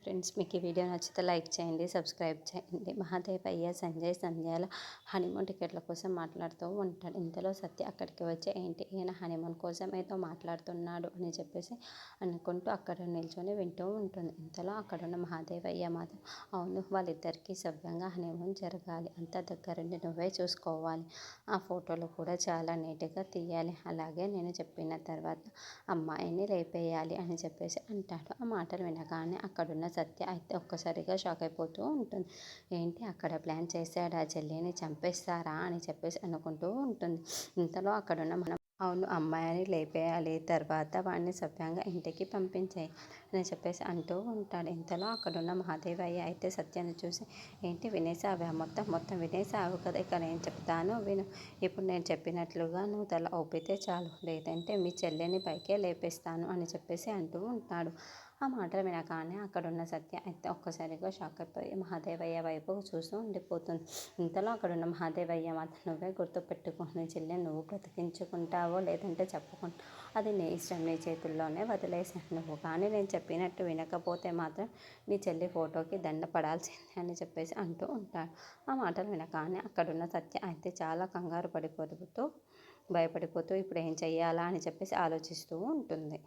Friends, మీకు ఈ video నచ్చితే లైక్ చేయండి, సబ్స్క్రైబ్ చేయండి. మహాదేవయ్య సంజయ్ సంధ్యాల హనీమూన్ టికెట్ల కోసం మాట్లాడుతూ ఉంటాడు. ఇంతలో సత్య అక్కడికి వచ్చి ఏంటి ఈయన హనీమూన్ కోసం ఏదో మాట్లాడుతున్నాడు అని చెప్పేసి అనుకుంటూ అక్కడ నిల్చొని వింటూ ఉంటుంది. ఇంతలో అక్కడున్న మహాదేవయ్య మాత్రం అవును, వాళ్ళిద్దరికీ సవ్యంగా హనీమూన్ జరగాలి, అంత దగ్గరుండి నువ్వే చూసుకోవాలి, ఆ ఫోటోలు కూడా చాలా నీట్గా తీయాలి, అలాగే నేను చెప్పిన తర్వాత అమ్మాయిని లేపేయాలి అని చెప్పేసి అంటాడు. ఆ మాటలు వినగానే అక్కడున్న సత్య అయితే ఒక్కసారిగా షాక్ అయిపోతూ ఉంటుంది. ఏంటి అక్కడ ప్లాన్ చేశాడా, చెల్లిని చంపేస్తారా అని చెప్పేసి అనుకుంటూ ఉంటుంది. ఇంతలో అక్కడున్న మనం అవును, అమ్మాయిని లేపేయాలి, తర్వాత వాడిని సవ్యంగా ఇంటికి పంపించేయి అని చెప్పేసి అంటూ ఉంటాడు. ఇంతలో అక్కడున్న మహాదేవయ్య అయితే సత్యాన్ని చూసి ఏంటి వినేసావా, మొత్తం వినేసావు కదా, ఇక నేను చెప్తాను విను. ఇప్పుడు నేను చెప్పినట్లుగా నువ్వు తల ఊపితే చాలు, లేదంటే మీ చెల్లెని పైకే లేపేస్తాను అని చెప్పేసి అంటూ ఉంటాడు. ఆ మాటలు వినగానే అక్కడున్న సత్య అయితే ఒక్కసారిగా షాక్ అయిపోయి మహాదేవయ్య వైపు చూస్తూ ఉండిపోతుంది. ఇంతలో అక్కడున్న మహాదేవయ్య మాత్రం నువ్వే గుర్తుపెట్టుకో, నీ చెల్లెని నువ్వు బ్రతికించుకుంటావో లేదంటే చెప్పుకుంటావు, అది నీ ఇష్టం, నీ చేతుల్లోనే వదిలేసాను. నువ్వు కానీ నేను చెప్పినట్టు వినకపోతే మాత్రం నీ చెల్లి ఫోటోకి దండ పడాల్సిందే అని చెప్పేసి అంటూ ఉంటాడు. ఆ మాటలు వినగానే అక్కడున్న సత్య అయితే చాలా కంగారు పడిపోతూ భయపడిపోతూ ఇప్పుడు ఏం చెయ్యాలా అని చెప్పేసి ఆలోచిస్తూ ఉంటుంది.